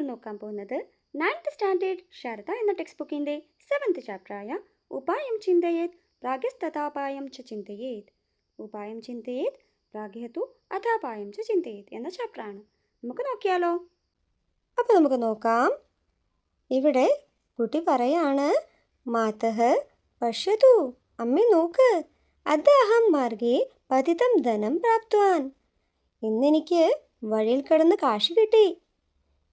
നോക്കാൻ പോകുന്നത് 9th standard Sharada എന്ന ടെക്സ്റ്റ് ബുക്കിൻ്റെ 7th ചാപ്റ്ററായ ഉപായം ചിന്തയേത് പ്രാഗ്യസ്തഥാപായം ച ചിന്തയേത്. ഉപായം ചിന്തയേത് പ്രാഗ്യഹതു അഥാപായം ച ചിന്തയേത് എന്ന ചാപ്റ്ററാണ്. നമുക്ക് നോക്കിയാലോ? അപ്പോൾ നമുക്ക് നോക്കാം. ഇവിടെ കുട്ടി പറയാണ്, മാതഃ പശ്യതു, അമ്മേ നോക്ക്, അദ്യ അഹം മാർഗേ പതിതം ധനം പ്രാപ്തവാൻ. ഇന്നെനിക്ക് വഴിയിൽ കിടന്ന് കാശ് കിട്ടി.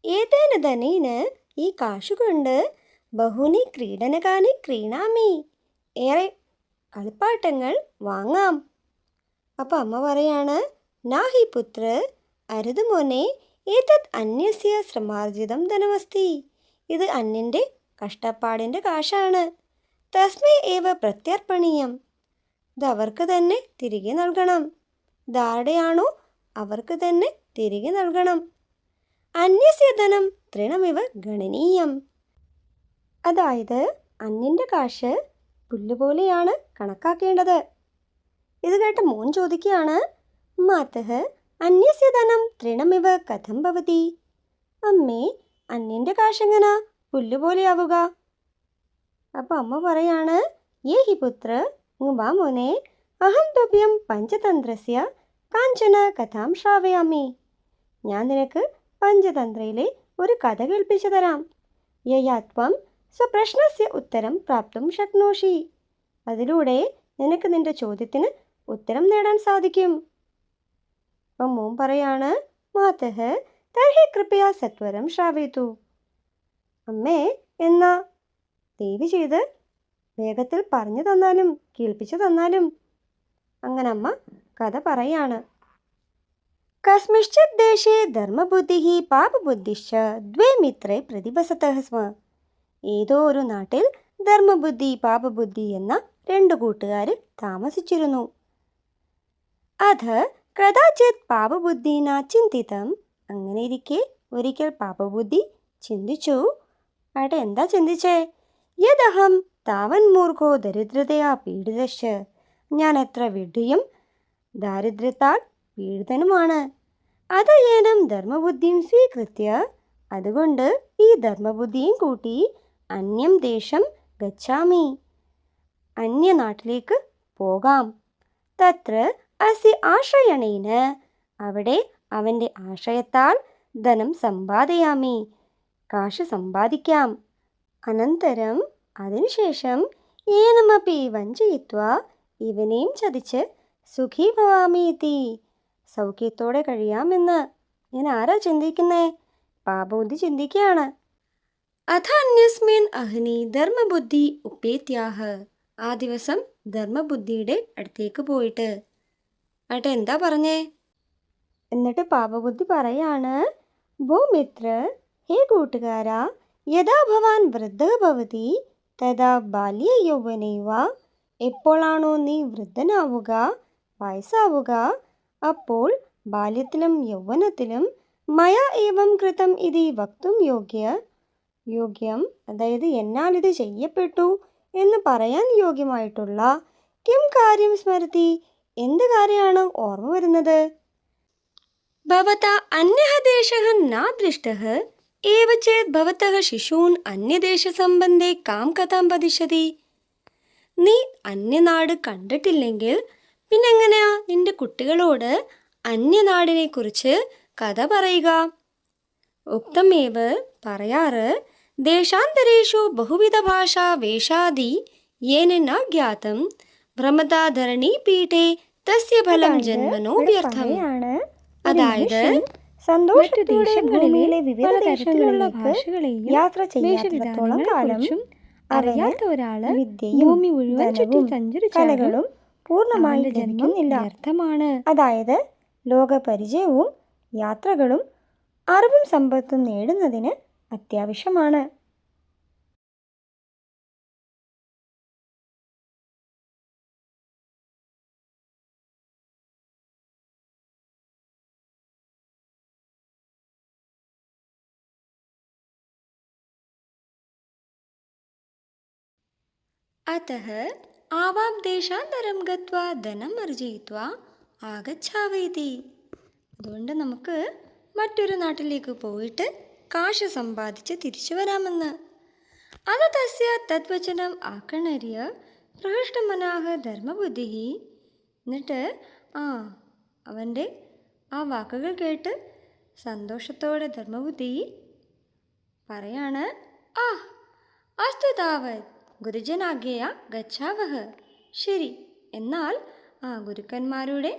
ഏതേന ധനേന, ഈ കാശുകൊണ്ട് ബഹുനി ക്രീഡനകാനി ക്രീണാമി, ഏറെ കളിപ്പാട്ടങ്ങൾ വാങ്ങാം. അപ്പോൾ അമ്മ പറയാണ്, നാഹി പുത്ര, അരുത് മോനെ, ഏതത് അന്യസ്യ ശ്രമാർജിതം ധനമസ്തി, ഇത് അന്യൻ്റെ കഷ്ടപ്പാടിൻ്റെ കാശാണ്. തസ്മൈ ഏവ പ്രത്യർപ്പണീയം, ഇത് അവർക്ക് തന്നെ തിരികെ നൽകണം. ഇതാരുടെയാണോ അവർക്ക് തന്നെ തിരികെ നൽകണം. അന്യസ്യ ധനം തൃണമിവ ഗണനീയം, അതായത് അന്യൻ്റെ കാശ് പുല്ലുപോലെയാണ് കണക്കാക്കേണ്ടത്. ഇത് കേട്ട മോൻ ചോദിക്കുകയാണ്, മാതഃ അന്യസ്യ ധനം തൃണമിവ കഥം ഭവതി, അമ്മേ അന്യൻ്റെ കാശെങ്ങനാ പുല്ലുപോലെയാവുക? അപ്പോൾ അമ്മ പറയാണ്, യേ ഹി പുത്ര, വാ മോനെ, അഹം തുഭ്യം പഞ്ചതന്ത്രസ്യ കാഞ്ചന കഥാം ശ്രാവയാമി, ഞാൻ നിനക്ക് പഞ്ചതന്ത്രയിലെ ഒരു കഥ കേൾപ്പിച്ചു തരാം. യയാ ത്വം സ്വപ്രശ്നസ്യ ഉത്തരം പ്രാപ്തും ശക്നോഷി, അതിലൂടെ നിനക്ക് നിന്റെ ചോദ്യത്തിന് ഉത്തരം നേടാൻ സാധിക്കും. അപ്പം മോൻ പറയാണ്, മാതഃ തർഹി കൃപയാ സത്വരം ശ്രാവയതു, അമ്മേ എന്നാ ദയവ് ചെയ്ത് വേഗത്തിൽ പറഞ്ഞു തന്നാലും കേൾപ്പിച്ചു തന്നാലും. അങ്ങനെ അമ്മ കഥ പറയാണ്. കസ്മിശ്ചിത് ദേശേ ധർമ്മബുദ്ധിഃ പാപബുദ്ധിശ്ച ദ്വേ മിത്രേ പ്രതിവസതഃ സ്മ, ഏതോ ഒരു നാട്ടിൽ ധർമ്മബുദ്ധി പാപബുദ്ധി എന്ന രണ്ടു കൂട്ടുകാർ താമസിച്ചിരുന്നു. അധ കഥാചിത് പാപബുദ്ധീന ചിന്തിതം, അങ്ങനെ ഇരിക്കെ ഒരിക്കൽ പാപബുദ്ധി ചിന്തിച്ചു. അവിടെ എന്താ ചിന്തിച്ചേ? യദഹം താവൻ മൂർഖോ ദരിദ്രതയാ പീഡിതശ്ച, ഞാൻ എത്ര വിഡ്ഢിയും ദാരിദ്ര്യത്താൽ പീഡിതനുമാണ്. അതയേനം ധർമ്മബുദ്ധിയും സ്വീകൃത്യ, അതുകൊണ്ട് ഈ ധർമ്മബുദ്ധിയും കൂട്ടി അന്യം ദേശം ഗച്ഛാമി, അന്യനാട്ടിലേക്ക് പോകാം. തത്ര അസ്യ ആശ്രയണേന, അവിടെ അവൻ്റെ ആശ്രയത്താൽ ധനം സമ്പാദയാമി, കാശ് സമ്പാദിക്കാം. അനന്തരം അതിനുശേഷം ഏനമപി വഞ്ചയിത്വാ, ഇവനെയും ചതിച്ച് സുഖീ ഭവാമീതി, സൗഖ്യത്തോടെ കഴിയാമെന്ന്. ഞാൻ ആരാ ചിന്തിക്കുന്നേ? പാപബുദ്ധി ചിന്തിക്കുകയാണ്. അഥ അന്യസ്മിൻ അഹ്നി ധർമ്മബുദ്ധി ഉപേത്യാഹ, ആ ദിവസം ധർമ്മബുദ്ധിയുടെ അടുത്തേക്ക് പോയിട്ട് ആട്ടെ എന്താ പറഞ്ഞേ? എന്നിട്ട് പാപബുദ്ധി പറയാണ്, ഭോ മിത്ര, ഹേ കൂട്ടുകാരാ, യഥാ ഭവാൻ വൃദ്ധഃ ഭവതി തഥാ ബാല്യ യൗവനൈവ, എപ്പോഴാണോ നീ വൃദ്ധനാവുക, വയസ്സാവുക, അപ്പോൾ ബാല്യത്തിലും യൗവനത്തിലും മയ ഏവം കൃതം ഇതി വക്തും യോഗ്യം, അതായത് എന്നാൽ ഇത് ചെയ്യപ്പെട്ടു എന്ന് പറയാൻ യോഗ്യമായിട്ടുള്ള കിം കാര്യം സ്മരതി, എന്ത് കാര്യമാണ് ഓർമ്മ വരുന്നത്? ഭവതാ അന്യഃ ദേശഃ ന ദൃഷ്ടഃ ഏവ ചേത് ഭവതഃ ശിശൂൻ അന്യദേശസംബന്ധേ കാം കഥാം വദിഷ്യതി, നീ അന്യനാട് കണ്ടിട്ടില്ലെങ്കിൽ പിന്നെങ്ങനെയാ നിന്റെ കുട്ടികളോട് അന്യനാടിനെ കുറിച്ച് കഥ പറയുക? ഉക്തമേവ, പറയാറ്, ദേശാന്തരേഷു ബഹുവിധ ഭാഷാ വേഷാദി യേന ന ജ്ഞാതം ഭ്രമതാ ധരണി പീഠേ തസ്യ ഫലം ജന്മനോ വ്യർത്ഥം, അതായത് സന്തോഷത്തോടെ ഭൂമിയിലെ വിവിധ ദേശങ്ങളിലേക്ക് യാത്ര ചെയ്യാത്തിടത്തോളം കാലം അറിയാത്ത ഒരാള് ഭൂമി മുഴുവൻ ചുറ്റി സഞ്ചരിച്ചാലും കലകളും പൂർണ്ണമായി ലഭിക്കുന്നില്ല. അർത്ഥമാണ്, അതായത് ലോകപരിചയവും യാത്രകളും അറിവും സമ്പത്തും നേടുന്നതിന് അത്യാവശ്യമാണ്. അതഃ ആവാം ദേശാന്തരം ഗത്വാ ധനം അർജയിത്വാ ആഗച്ഛാവേതി, അതുകൊണ്ട് നമുക്ക് മറ്റൊരു നാട്ടിലേക്ക് പോയിട്ട് കാശ് സമ്പാദിച്ച് തിരിച്ചു വരാമെന്ന്. അത് തസ്യ തദ്വചനം ആകർണ്യ പ്രഹൃഷ്ടമനാഹ ധർമ്മബുദ്ധി. എന്നിട്ട് അവൻ്റെ ആ വാക്കുകൾ കേട്ട് സന്തോഷത്തോടെ ധർമ്മബുദ്ധി പറയാണ്, ആ അസ്തു താവത് ഗുരുജനാജ്ഞയ ഗച്ഛാവഹ. ശരി, എന്നാൽ ഗുരുക്കന്മാരുടെ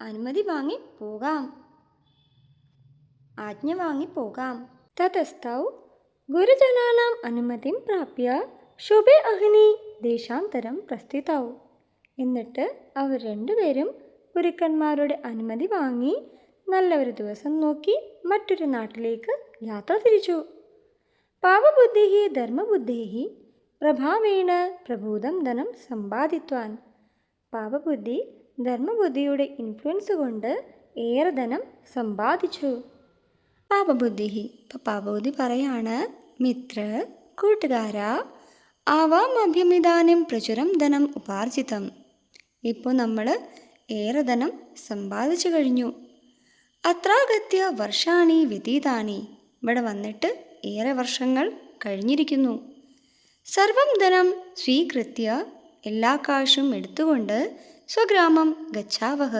അനുമതി വാങ്ങി പോകാം, ആജ്ഞ വാങ്ങി പോകാം. തതസ്ഥൗ ഗുരുജനാനാം അനുമതിം പ്രാപ്യ ശുഭേ അഗ്നി ദേശാന്തരം പ്രസ്ഥിതൗ. എന്നിട്ട് അവർ രണ്ടുപേരും ഗുരുക്കന്മാരുടെ അനുമതി വാങ്ങി നല്ലൊരു ദിവസം നോക്കി മറ്റൊരു നാട്ടിലേക്ക് യാത്ര തിരിച്ചു. പാപബുദ്ധി ധർമ്മബുദ്ധി പ്രഭാവേണ പ്രഭൂതം ധനം സമ്പാദിത്വാൻ. പാപബുദ്ധി ധർമ്മബുദ്ധിയുടെ ഇൻഫ്ലുവൻസ് കൊണ്ട് ഏറെ ധനം സമ്പാദിച്ചു. പാപബുദ്ധി, ഇപ്പം പാപബുദ്ധി പറയാണ്, മിത്ര കൂട്ടുകാരാ, ആവാം അഭ്യമിതാനും പ്രചുരം ധനം ഉപാർജിതം. ഇപ്പോൾ നമ്മൾ ഏറെ ധനം സമ്പാദിച്ചു കഴിഞ്ഞു. അത്രാഗത്യ വർഷാണി വ്യതീതാനി. ഇവിടെ വന്നിട്ട് ഏറെ വർഷങ്ങൾ കഴിഞ്ഞിരിക്കുന്നു. സർവം ധനം സ്വീകൃത്യ, എല്ലാ കാശും എടുത്തുകൊണ്ട് സ്വഗ്രാമം ഗച്ഛാവഹ,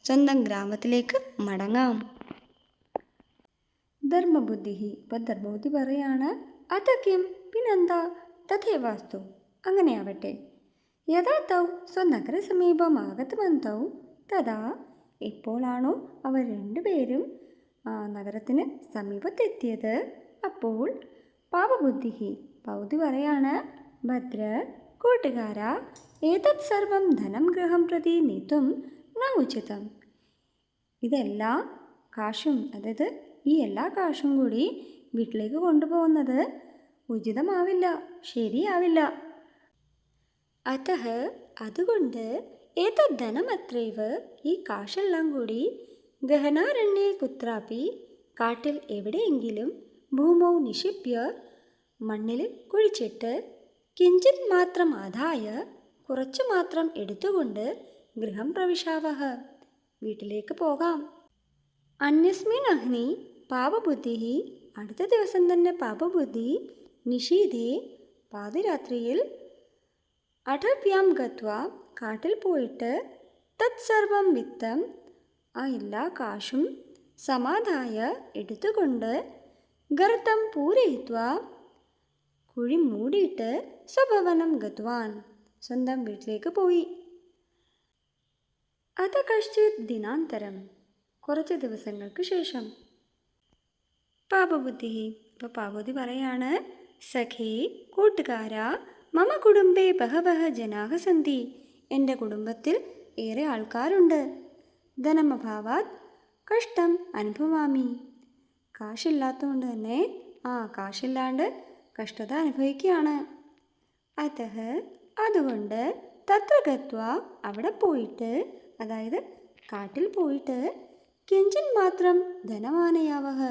സ്വന്തം ഗ്രാമത്തിലേക്ക് മടങ്ങാം. ധർമ്മബുദ്ധി, ഇപ്പം ധർമ്മബുദ്ധി പറയാണ്, അതക്യം, പിന്നെന്താ, തഥേവാസ്തു, അങ്ങനെയാവട്ടെ. യഥാ തൗ സ്വനഗര സമീപം ആഗതവന്തൗ തഥാ, എപ്പോഴാണോ അവർ രണ്ടുപേരും നഗരത്തിന് സമീപത്തെത്തിയത് അപ്പോൾ പാപബുദ്ധി, പൗതി പറയാണ്, ഭദ്ര കൂട്ടുകാരാ, ഏതത് സർവം ധനം ഗൃഹം പ്രതി നീത്തും ന ഉചിതം. ഇതെല്ലാ കാശും, അതായത് ഈ എല്ലാ കാശും കൂടി വീട്ടിലേക്ക് കൊണ്ടുപോകുന്നത് ഉചിതമാവില്ല, ശരിയാവില്ല. അതഃ, അതുകൊണ്ട് ഏതത് ധനമത്രൈവ, ഈ കാശെല്ലാം കൂടി ഗഹനാരണ്യേ കുത്രാപി, കാട്ടിൽ എവിടെയെങ്കിലും ഭൂമൗ നിക്ഷിപ്യ, മണ്ണിൽ കുഴിച്ചിട്ട് കിഞ്ചിത് മാത്രം ആദായ, കുറച്ചു മാത്രം എടുത്തുകൊണ്ട് ഗൃഹം പ്രവിശാവഹ, വീട്ടിലേക്ക് പോകാം. അന്യസ്മിൻ അഗ്നി പാപബുദ്ധി, അടുത്ത ദിവസം തന്നെ പാപബുദ്ധി നിഷീധേ, പാതിരാത്രിയിൽ അടവ്യാം ഗത്വ, കാട്ടിൽ പോയിട്ട് തത്സർവം വിത്തം, ആ എല്ലാ കാശും സമാധായ എടുത്തുകൊണ്ട് ഗർത്തം പൂരയിത്വ, കുഴി മൂടിയിട്ട് സ്വഭവനം ഗത്വാൻ, സ്വന്തം വീട്ടിലേക്ക് പോയി. അത കശ്ചിത് ദിനാന്തരം, കുറച്ച് ദിവസങ്ങൾക്ക് ശേഷം. പാപബുദ്ധി, ഇപ്പോൾ പാപബുദ്ധി പറയാണ്, സഖേ കൂട്ടുകാരാ, മമ കുടുംബേ ബഹവഹ ജനാഹ സന്തി. എൻ്റെ കുടുംബത്തിൽ ഏറെ ആൾക്കാരുണ്ട്. ധനമഭാവാത് കഷ്ടം അനുഭവാമി. കാശില്ലാത്തതുകൊണ്ട് തന്നെ കാശില്ലാണ്ട് കഷ്ടത അനുഭവിക്കുകയാണ്. അതഃ, അതുകൊണ്ട് തത്ര ഗത്വ, അവിടെ പോയിട്ട്, അതായത് കാട്ടിൽ പോയിട്ട് കിഞ്ചിൻ മാത്രം ധനമാനയാവഹ,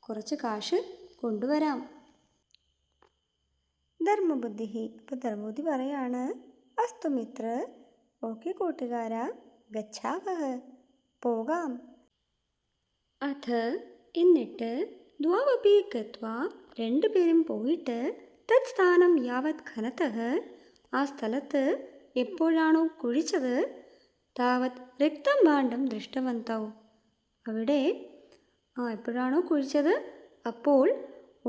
കുറച്ച് കാശ് കൊണ്ടുവരാം. ധർമ്മബുദ്ധി, ഇപ്പോൾ ധർമ്മബുദ്ധി പറയാണ്, അസ്തു മിത്ര, ഓക്കെ കൂട്ടുകാരാ, ഗച്ഛാവഹ, പോകാം. അഥ, എന്നിട്ട് ദ്വാവപി ഗത്വ, രണ്ടുപേരും പോയിട്ട് തത് സ്ഥാനം യാവത് ഖനതഃ, ആ സ്ഥലത്ത് എപ്പോഴാണോ കുഴിച്ചത് താവത് റിക്തം ഭാണ്ഡം ദൃഷ്ടവന്തൗ, അവിടെ എപ്പോഴാണോ കുഴിച്ചത് അപ്പോൾ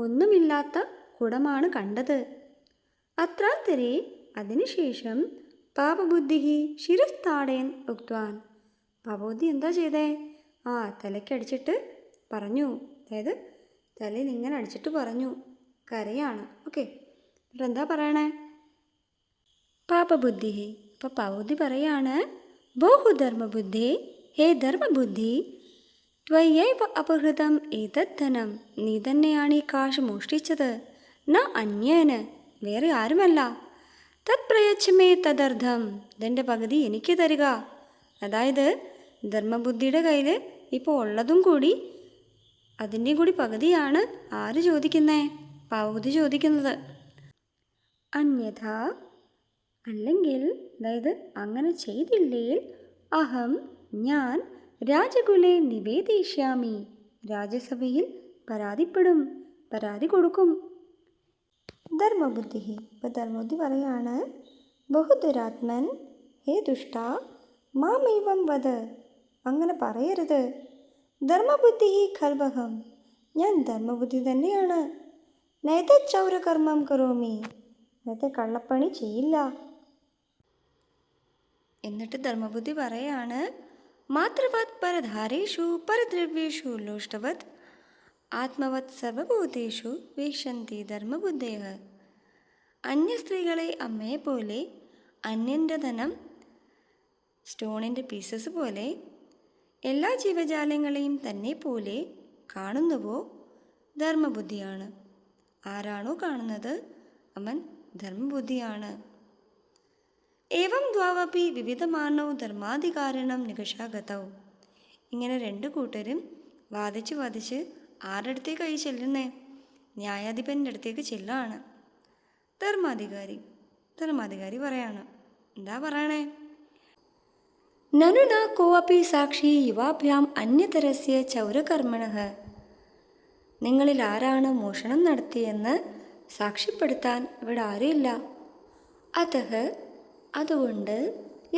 ഒന്നുമില്ലാത്ത കുടമാണ് കണ്ടത്. അത്രാന്തരേ, അതിനുശേഷം പാപബുദ്ധി ശിരസ്താടയൻ ഉക്വാൻ, പാപബുദ്ധി എന്താ ചെയ്തേ, തലയ്ക്കടിച്ചിട്ട് പറഞ്ഞു, അതായത് തലയിൽ ഇങ്ങനെ അടിച്ചിട്ട് പറഞ്ഞു, കരയാണ്. ഓക്കെ, എന്നിട്ട് എന്താ പറയണേ, പാപബുദ്ധി, ഇപ്പോൾ പാപബുദ്ധി പറയാണ്, ബഹു ധർമ്മബുദ്ധി, ഹേ ധർമ്മബുദ്ധി, ത്വയൈവ അപഹൃതം ഏതത് ധനം, നീ തന്നെയാണ് ഈ കാശ് മോഷ്ടിച്ചത്, ന അന്യേന, വേറെ ആരുമല്ല. തത് പ്രയച്ഛമേ തദർത്ഥം, ഇതിൻ്റെ പകുതി എനിക്ക് തരിക. അതായത് ധർമ്മബുദ്ധിയുടെ കയ്യിൽ ഇപ്പോൾ ഉള്ളതും കൂടി അതിൻ്റെയും കൂടി പകുതിയാണ് ആര് ചോദിക്കുന്നേ, പാവബുദ്ധി ചോദിക്കുന്നത്. അന്യഥ, അല്ലെങ്കിൽ, അതായത് അങ്ങനെ ചെയ്തില്ലേൽ, അഹം, ഞാൻ രാജകുലേ നിവേദിഷ്യാമി, രാജസഭയിൽ പരാതിപ്പെടും, പരാതി കൊടുക്കും. ധർമ്മബുദ്ധി. ഇപ്പോൾ ധർമ്മബുദ്ധി പറയാണ്, ബഹുദുരാത്മൻ, ഹേ ദുഷ്ട, മാമൈവം വധ, അങ്ങനെ പറയരുത്. ധർമ്മബുദ്ധി ഖൽവഹം, ഞാൻ ധർമ്മബുദ്ധി തന്നെയാണ്. നേത ചൗരകർമ്മം കരോമി, നേരത്തെ കള്ളപ്പണി ചെയ്യില്ല. എന്നിട്ട് ധർമ്മബുദ്ധി പറയാണ്, മാതൃവത് പരധാരേഷു പരദ്രവ്യേഷു ലോഷ്ടവത് ആത്മവത് സർവഭൂതേഷു വീക്ഷന്തി ധർമ്മബുദ്ധേഹ. അന്യ സ്ത്രീകളെ അമ്മയെപ്പോലെ, അന്യൻ്റെ ധനം സ്റ്റോണിൻ്റെ പീസസ് പോലെ, എല്ലാ ജീവജാലങ്ങളെയും തന്നെ പോലെ കാണുന്നുവോ ധർമ്മബുദ്ധിയാണ്. ആരാണോ കാണുന്നത് അവൻ ധർമ്മബുദ്ധിയാണ്. ഏവം ദ്വാവപി വിവിധമാനോ ധർമാധികാരണം നികഷാഗതൗ. ഇങ്ങനെ രണ്ടു കൂട്ടരും വാദിച്ച് ആരുടെ അടുത്തേക്കായി ചെല്ലുന്നേ? ന്യായാധിപൻ്റെ അടുത്തേക്ക് ചെല്ലാണ്. ധർമാധികാരി പറയാണ്, എന്താ പറയണേ? നനു ന കോപി സാക്ഷി യുവാഭ്യാം അന്യതരസ്യ ചൗരകർമ്മണഃ. നിങ്ങളിൽ ആരാണ് മോഷണം നടത്തിയെന്ന് സാക്ഷ്യപ്പെടുത്താൻ ഇവിടെ ആരുമില്ല. അതഃ, അതുകൊണ്ട്,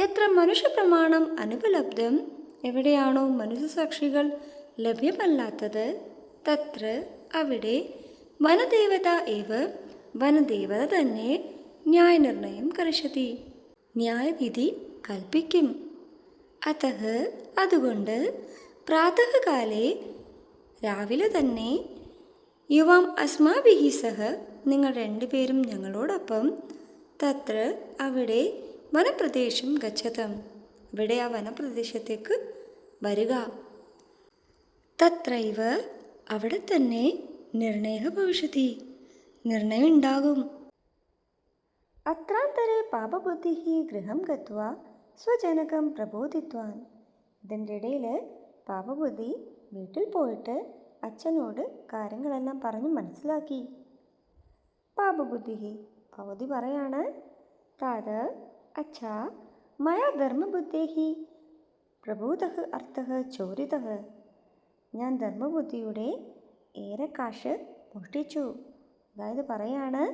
യത്ര മനുഷ്യപ്രമാണം അനുപലബ്ധം, എവിടെയാണോ മനുഷ്യസാക്ഷികൾ ലഭ്യമല്ലാത്തത്, തത്ര, അവിടെ, വനദേവത ഏവ, വനദേവത തന്നെ ന്യായനിർണയം കരിഷ്യതി, ന്യായവിധി കൽപ്പിക്കും. അതഃ, അതുകൊണ്ട്, പ്രാതഃകാലേ, രാവിലെ തന്നെ, യുവാം അസ്മാഭിഹി സഹ, നിങ്ങൾ രണ്ടുപേരും ഞങ്ങളോടൊപ്പം, തത്ര, അവിടെ, വനപ്രദേശം ഗച്ഛതം, ഇവിടെ ആ വനപ്രദേശത്തേക്ക് വരിക. തത്രൈവ, അവിടെ തന്നെ, നിർണയ ഭവിഷ്യതി, നിർണയം ഉണ്ടാകും. അത്രാന്തരെ പാപബുദ്ധി ഗൃഹം ഗത്വാ സ്വജനകം പ്രബോധിത്വാൻ. ഇതിൻ്റെ ഇടയിൽ പാപബുദ്ധി വീട്ടിൽ പോയിട്ട് അച്ഛനോട് കാര്യങ്ങളെല്ലാം പറഞ്ഞ് മനസ്സിലാക്കി. പാപബുദ്ധി പറയാണ്, താത്, അച്ഛാ, മയാ ധർമ്മബുദ്ധി പ്രബോധഃ അർത്ഥഃ ചോരിതഃ. ഞാൻ ധർമ്മബുദ്ധിയുടെ ഏറെ കാശ് മോഷ്ടിച്ചു. അതായത് പറയാണ്,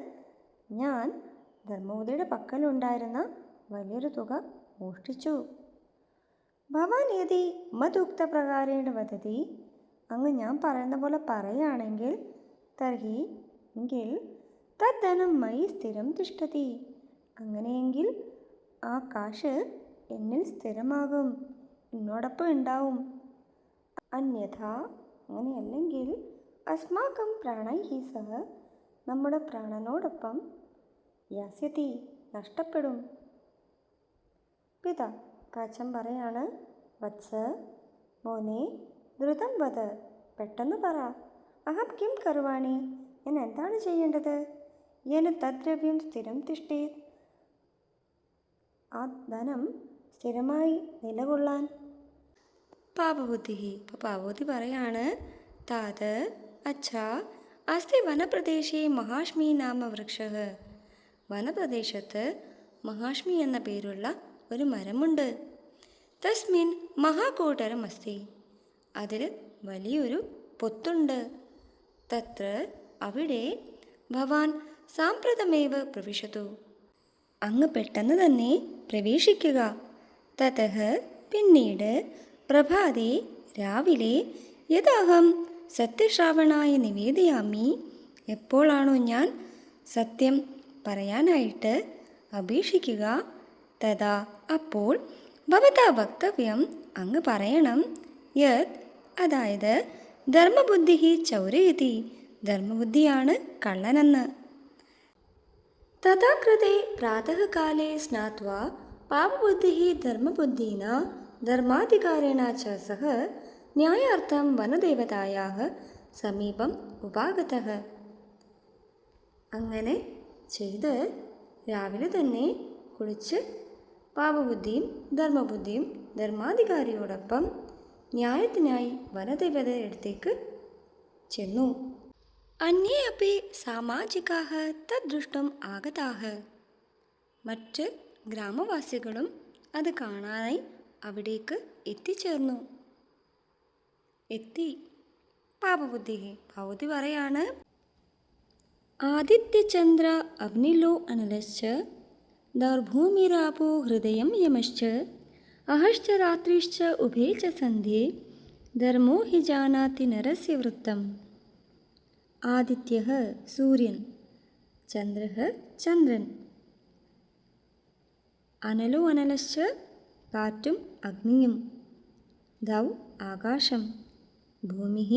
ഞാൻ ധർമ്മബുദ്ധിയുടെ പക്കലുണ്ടായിരുന്ന വലിയൊരു തുക മോഷ്ടിച്ചു. ഭവാൻ യതി മതുക്ത പ്രകാരേണ വദതി, അങ്ങ് ഞാൻ പറയുന്ന പോലെ പറയുകയാണെങ്കിൽ, തർഹി, എങ്കിൽ, തദ്ധനം മയി സ്ഥിരം തിഷ്ഠതി, അങ്ങനെയെങ്കിൽ ആ കാശ് എന്നിൽ സ്ഥിരമാകും, എന്നോടൊപ്പം ഉണ്ടാവും. അന്യഥ, അങ്ങനെയല്ലെങ്കിൽ, അസ്മാകം പ്രാണൈഹി സഹ, നമ്മുടെ പ്രാണനോടൊപ്പം, യാസ്യതി, നഷ്ടപ്പെടും. പിത, അച്ഛൻ പറയാണ്, വത്സ, മോനെ, ദ്രുതം വധ, പെട്ടെന്ന് പറ. അഹം കിം കർവാണി, ഞാൻ എന്താണ് ചെയ്യേണ്ടത്? യേന തദ്ദ്രവ്യം സ്ഥിരം തിഷ്ഠേത്, ആ ധനം സ്ഥിരമായി നിലകൊള്ളാൻ. പാപബുദ്ധി. ഇപ്പോൾ പാപബുദ്ധി പറയാണ്, താത്, അച്ഛാ, അസ്തി വനപ്രദേശേ മഹാഷ്മി നാമ വൃക്ഷഃ. വനപ്രദേശത്ത് മഹാഷ്മി എന്ന പേരുള്ള ഒരു മരമുണ്ട്. തസ്മിൻ മഹാകോട്ടരം അസ്തി, അതിൽ വലിയൊരു പൊത്തുണ്ട്. തത്ര, അവിടെ, ഭവാൻ സാമ്പ്രതമേവ പ്രവിശതു, അങ്ങ് പെട്ടെന്ന് തന്നെ പ്രവേശിക്കുക. തതഃ, പിന്നീട്, പ്രഭാതേ, രാവിലെ, യദഹം സത്യശ്രാവണായ നിവേദയാമി, എപ്പോഴാണോ ഞാൻ സത്യം പറയാനായിട്ട് അപേക്ഷിക്കുക, തഥാ, അപ്പോൾ, ഭവതാ വക്തവ്യം, അങ്ങ് പറയണം, യത്, അതായത്, ധർമ്മബുദ്ധി ചൗരയതി, ധർമ്മബുദ്ധിയാണ് കള്ളനെന്ന്. തഥാ കൃതേ പ്രാതഃകാലേ സ്നാത്വാ പാപബുദ്ധി ധർമ്മബുദ്ധീന ധർമാധികാരേണ ച സഹ ന്യായാർത്ഥം വനദേവതായാः സമീപം ഉപാഗതഃ. അങ്ങനെ ചെയ്ത് രാവിലെ തന്നെ കുളിച്ച് പാപബുദ്ധിയും ധർമ്മബുദ്ധിയും ധർമാധികാരിയോടൊപ്പം ന്യായത്തിനായി വനദേവതയുടെ അടുത്തേക്ക് ചെന്നു. അന്യേ അപി സാമാജികാഃ തദ്ദൃഷ്ടം ആഗതാഃ. മറ്റ് ഗ്രാമവാസികളും അത് കാണാനായി അവിടേക്ക് എത്തിച്ചേർന്നു. പാപബുദ്ധി. പാപബുദ്ധി പറയാണ് ആദിത്യചന്ദ്ര അഗ്നിലോ അനലശ്ച ദൗർഭൂമിരാപോ ഹൃദയം യമശ്ച അഹശ്ച രാത്രിശ്ച ഉഭേ ച സന്ധ്യേ ധർമ്മോ ഹി ജാനാതി നരസ്യ വൃത്തം. ആദിത്യഃ സൂര്യൻ, ചന്ദ്രഃ ചന്ദ്രൻ, അനലോ അനലശ്ച കാറ്റും അഗ്നിയും, ദൗ ആകാശം, ഭൂമിഃ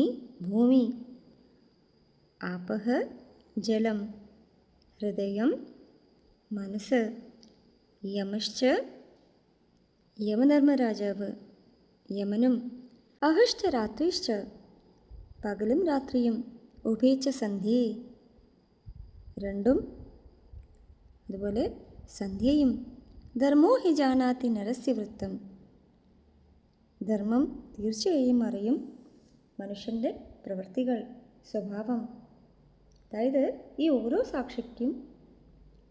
ഭൂമി, ആപഃ ജലം, ഹൃദയം മനസ്സ്, യമശ്ച യമധർമ്മരാജാവ് യമനും, അഹശ്ച രാത്രിശ്ച പകലും രാത്രിയും, ഉഭേച്ച സന്ധ്യേ രണ്ടും, അതുപോലെ സന്ധ്യയും, ധർമ്മോ ഹി ജാനാതി നരസ്യ വൃത്തം ധർമ്മം തീർച്ചയായും അറിയും മനുഷ്യൻ്റെ പ്രവൃത്തികൾ, സ്വഭാവം. അതായത് ഈ ഓരോ സാക്ഷിക്കും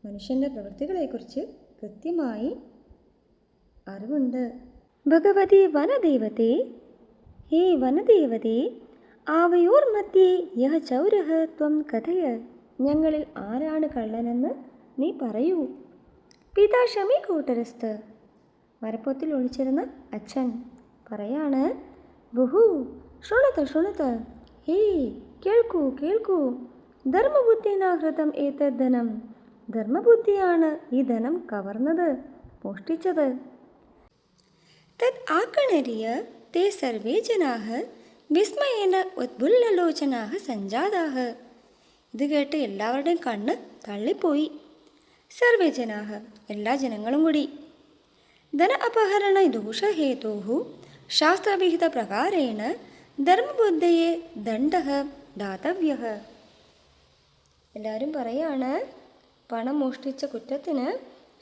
മനുഷ്യൻ്റെ പ്രവൃത്തികളെക്കുറിച്ച് കൃത്യമായി അറിവുണ്ട്. ഭഗവതി വനദേവതേ, ഹേ വനദേവതേ, ആവയോർ മധ്യേ യഹ ചൗരഃ ത്വം കഥയ. ഞങ്ങളിൽ ആരാണ് കള്ളനെന്ന് നീ പറയൂ. പിതാ ശമീകൂട്ടരസ്ഥ, മരപ്പൊത്തിൽ ഒളിച്ചിരുന്ന അച്ഛൻ പറയാണ് ബഹു ശൃണുത ശൃണുത, ഹേ കേൾക്കൂ കേൾക്കൂ, ധർമ്മബുദ്ധിനാ ഹൃതം ഏതദ് ധനം. ധർമ്മബുദ്ധിയാണ് ഈ ധനം കവർന്നത്, മോഷ്ടിച്ചത്. തത് ആകണരീയ തേ സർവേ ജനാഃ വിസ്മയേന ഉദ്ബുല്ലലോചനാഃ സഞ്ജാതാഃ. ഇത് കേട്ട് എല്ലാവരുടെയും കണ്ണ് തള്ളിപ്പോയി. സർവേ ജനാഃ എല്ലാ ജനങ്ങളും കൂടി. ധന അപഹരണ ദോഷഹേതോഃ ശാസ്ത്രവിഹിത പ്രകാരേണ ധർമ്മബുദ്ധയെ ദണ്ഡഃ ദാതവ്യഃ. എല്ലാവരും പറയാണ് പണം മോഷ്ടിച്ച കുറ്റത്തിന്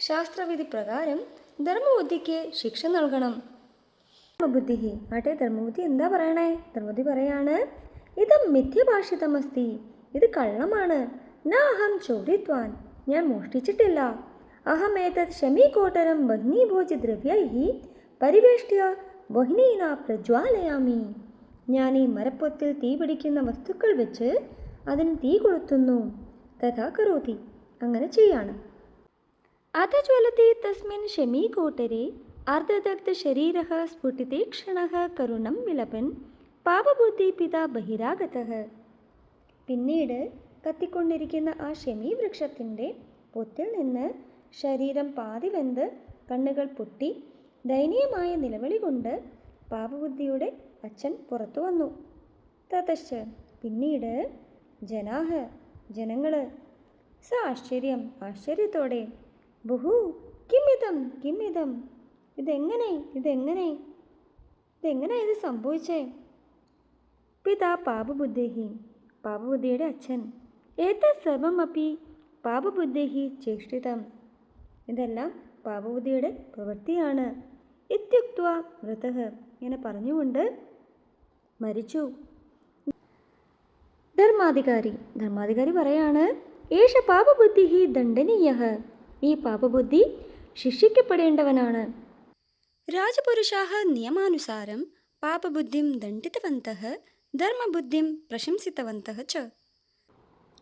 ശാസ്ത്രവിധി പ്രകാരം ധർമ്മബുദ്ധിക്ക് ശിക്ഷ നൽകണം. ധർമ്മബുദ്ധി ആട്ടെ, ധർമ്മബുദ്ധി എന്താ പറയണേ? ധർമ്മബുദ്ധി പറയാണ് ഇതം മിഥ്യഭാഷിതമസ്തി, ഇത് കള്ളമാണ്. ന അഹം ചോരിത്വാൻ, ഞാൻ മോഷ്ടിച്ചിട്ടില്ല. അഹം ഏതത് ശമീകോട്ടരം വഹ്നീഭോജ്യദ്രവ്യൈഃ പരിവേഷ്ട്യ വഹ്നീന പ്രജ്വാലയാമി. ഞാൻ ഈ മരപ്പൊത്തിൽ തീ പിടിക്കുന്ന വസ്തുക്കൾ വെച്ച് അതിന് തീ കൊളുത്തുന്നു. തഥാ കരോതി, അങ്ങനെ ചെയ്യാണ്. അഥ ജ്വലതി തസ്മിൻ ശമീകോട്ടരെ അർദ്ധദഗ്ധ ശരീരഃ സ്ഫുടിതീക്ഷ്ണഃ കരുണം വിലപൻ പാപബുദ്ധി പിതാ ബഹിരാഗതഃ. പിന്നീട് കത്തിക്കൊണ്ടിരിക്കുന്ന ആ ശമീവൃക്ഷത്തിൻ്റെ പൊത്തിൽ നിന്ന് ശരീരം പാതി വെന്ത് കണ്ണുകൾ പൊട്ടി ദയനീയമായ നിലവിളി കൊണ്ട് പാപബുദ്ധിയുടെ അച്ഛൻ പുറത്തു വന്നു. തതശ്ച പിന്നീട് ജനാഹ ജനങ്ങൾ സ ആശ്ചര്യം ആശ്ചര്യത്തോടെ ബഹു കിമിതം കിമിതം, ഇതെങ്ങനെ ഇതെങ്ങനെ ഇതെങ്ങനെ ഇത് സംഭവിച്ചേ? പിതാ പാപബുദ്ധി, പാപബുദ്ധിയുടെ അച്ഛൻ. ഏതത് സർവമപി പാപബുദ്ധി ചേഷ്ടിതം, ഇതെല്ലാം പാപബുദ്ധിയുടെ പ്രവൃത്തിയാണ്. ഇത്യുക്ത്വാ മൃതഃ, ഇങ്ങനെ പറഞ്ഞുകൊണ്ട് മരിച്ചു. ധർമാധികാരി പറയാണ് ഏഷ പാപബുദ്ധി ദണ്ഡനീയഃ, ഈ പാപബുദ്ധി ശിക്ഷിക്കപ്പെടേണ്ടവനാണ്. രാജപുരുഷാः നിയമാനുസാരം പാപബുദ്ധിം ദണ്ഡിതവന്തഃ ധർമ്മബുദ്ധിം പ്രശംസിതവന്തഃ ച.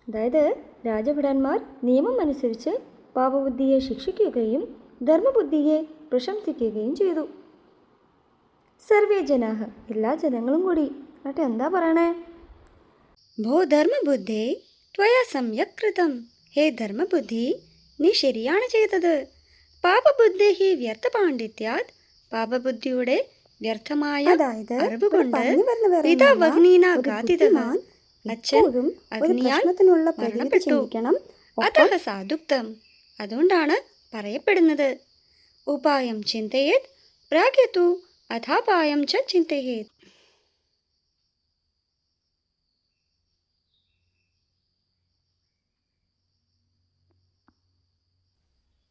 അതായത് രാജഭടന്മാർ നിയമം അനുസരിച്ച് പാപബുദ്ധിയെ ശിക്ഷിക്കുകയും ധർമ്മബുദ്ധിയെ പ്രശംസിക്കുകയും ചെയ്തു. സർവേ ജനാഹ എല്ലാ ജനങ്ങളും കൂടി. എന്നിട്ട് എന്താ പറയണേ? ഭോ ധർമ്മബുദ്ധേ ത്വയാ സമ്യക് കൃതം, ഹേ ധർമ്മബുദ്ധി നീ ശരിയാണ് ചെയ്തത്. പാപബുദ്ധി വ്യർത്ഥ പാണ്ഡിത്യാത്, പാപബുദ്ധിയുടെ വ്യർത്ഥമായ അറിവ് കൊണ്ട് പിതാ വഹ്നീന ഘാതിതഃ, അച്ഛൻ അഗ്നിയാൽ മരണപ്പെട്ടു. അതഃ സാധുക്തം, അതുകൊണ്ടാണ് പറയപ്പെടുന്നത് ഉപായം ചിന്തയേത് പ്രാഗ്യതു അഥാപായം ച ചിന്തയേത്.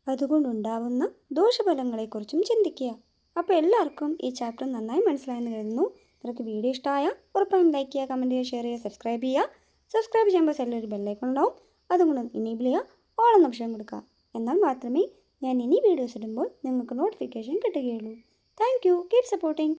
അതുകൊണ്ടുണ്ടാവുന്ന ദോഷഫലങ്ങളെക്കുറിച്ചും ചിന്തിക്കുക. അപ്പോൾ എല്ലാവർക്കും ഈ ചാപ്റ്റർ നന്നായി മനസ്സിലായെന്ന് കരുതുന്നു. നിങ്ങൾക്ക് വീഡിയോ ഇഷ്ടമായ ഉറപ്പായും ലൈക്ക് ചെയ്യുക, കമൻറ്റ് ചെയ്യുക, ഷെയർ ചെയ്യുക, സബ്സ്ക്രൈബ് ചെയ്യുക. സബ്സ്ക്രൈബ് ചെയ്യുമ്പോൾ സൈഡിലൊരു ബെല്ലൈക്കൺ ഉണ്ടാവും, അതും കൂടെ ഇനേബിൾ ചെയ്യുക, ഓൾ എന്ന ഓപ്ഷൻ കൊടുക്കുക. എന്നാൽ മാത്രമേ ഞാൻ ഇനി വീഡിയോസ് ഇടുമ്പോൾ നിങ്ങൾക്ക് നോട്ടിഫിക്കേഷൻ കിട്ടുകയുള്ളൂ. Thank you. Keep supporting.